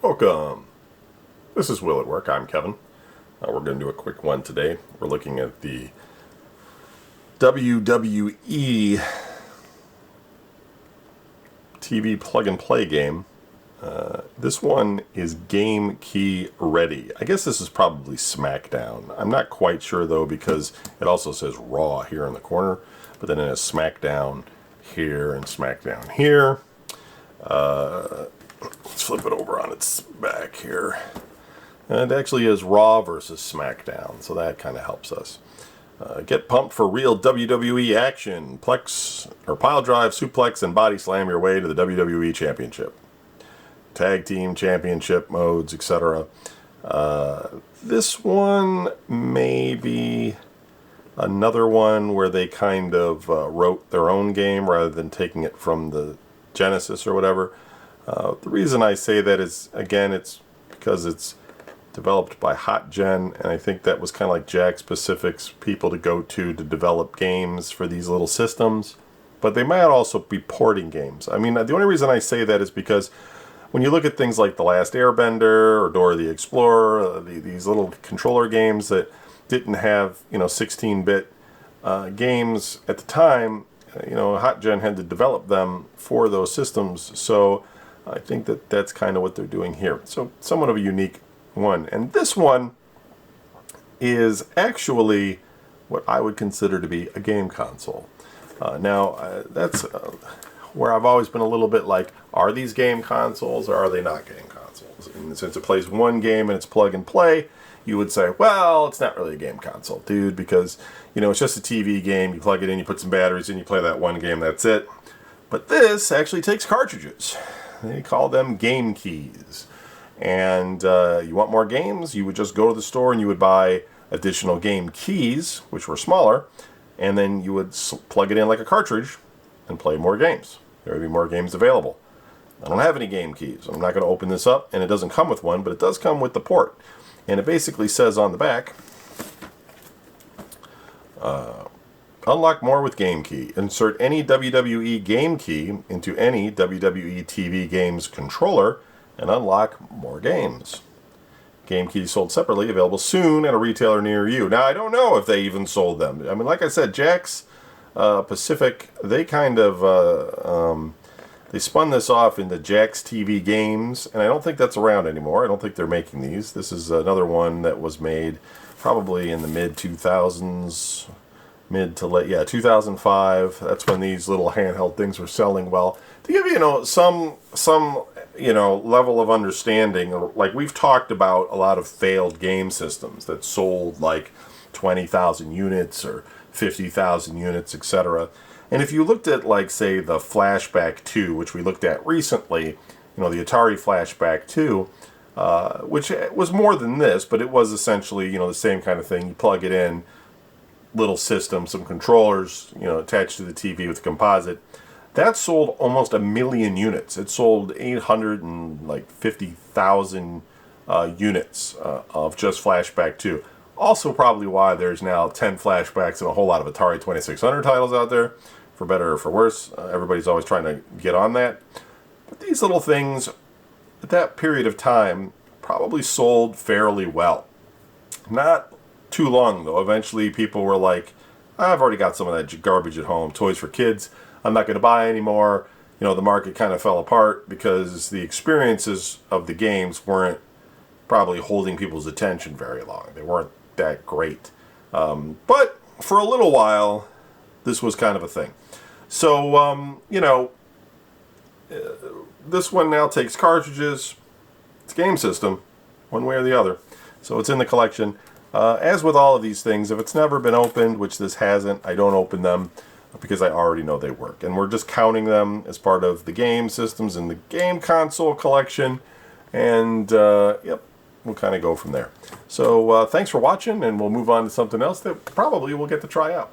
Welcome. This is Will at Work. I'm Kevin. We're going to do a quick one today. We're looking at the WWE TV plug-and-play game. This one is game key ready. I guess this is probably SmackDown. I'm not quite sure though because it also says Raw here in the corner, but then it has SmackDown here and SmackDown here. Let's flip it over on its back here. And it actually is Raw versus SmackDown, so that kind of helps us. Get pumped for real WWE action. Plex or pile drive, suplex, and body slam your way to the WWE Championship. Tag team championship modes, etc. This one may be another one where they kind of wrote their own game rather than taking it from the Genesis or whatever. The reason I say that is, again, it's because it's developed by HotGen, and I think that was kind of like Jack Pacific's people to go to develop games for these little systems. But they might also be porting games. I mean, the only reason I say that is because when you look at things like The Last Airbender or Dora the Explorer, these little controller games that didn't have, 16-bit games at the time, HotGen had to develop them for those systems. So I think that that's kind of what they're doing here. So somewhat of a unique one. And this one is actually what I would consider to be a game console. That's where I've always been a little bit like, are these game consoles or are they not game consoles? And since it plays one game and it's plug and play, you would say, well, it's not really a game console, dude, because, it's just a TV game. You plug it in, you put some batteries in, you play that one game, that's it. But this actually takes cartridges. They call them game keys. And you want more games, you would just go to the store and you would buy additional game keys, which were smaller, and then you would plug it in like a cartridge and play more games. There would be more games available. I don't have any game keys. I'm not going to open this up, and it doesn't come with one, but it does come with the port. And it basically says on the back, unlock more with game key. Insert any WWE game key into any WWE TV games controller and unlock more games. Game keys sold separately, available soon at a retailer near you. Now, I don't know if they even sold them. I mean, like I said, Jack's Pacific, they kind of they spun this off into Jack's TV Games, and I don't think that's around anymore. I don't think they're making these. This is another one that was made probably in the mid-2000s, mid to late, 2005. That's when these little handheld things were selling well. To give you, some level of understanding, like we've talked about a lot of failed game systems that sold like 20,000 units or 50,000 units, etc. And if you looked at, like, say, the Flashback 2, which we looked at recently, the Atari Flashback 2, which was more than this, but it was essentially, the same kind of thing. You plug it in, little system, some controllers, attached to the TV with a composite. That sold almost 1 million units. It sold 850,000 units of just Flashback 2. Also probably why there's now 10 flashbacks and a whole lot of Atari 2600 titles out there, for better or for worse. Everybody's always trying to get on that. But these little things, at that period of time, probably sold fairly well. Not too long, though. Eventually people were like, I've already got some of that garbage at home, toys for kids. I'm not going to buy anymore. The market kind of fell apart because the experiences of the games weren't probably holding people's attention very long. They weren't that great. But for a little while, this was kind of a thing. So, this one now takes cartridges. It's a game system, one way or the other. So it's in the collection. As with all of these things, if it's never been opened, which this hasn't, I don't open them because I already know they work. And we're just counting them as part of the game systems in the game console collection. And, yep. We'll kind of go from there. So thanks for watching, and we'll move on to something else that probably we'll get to try out.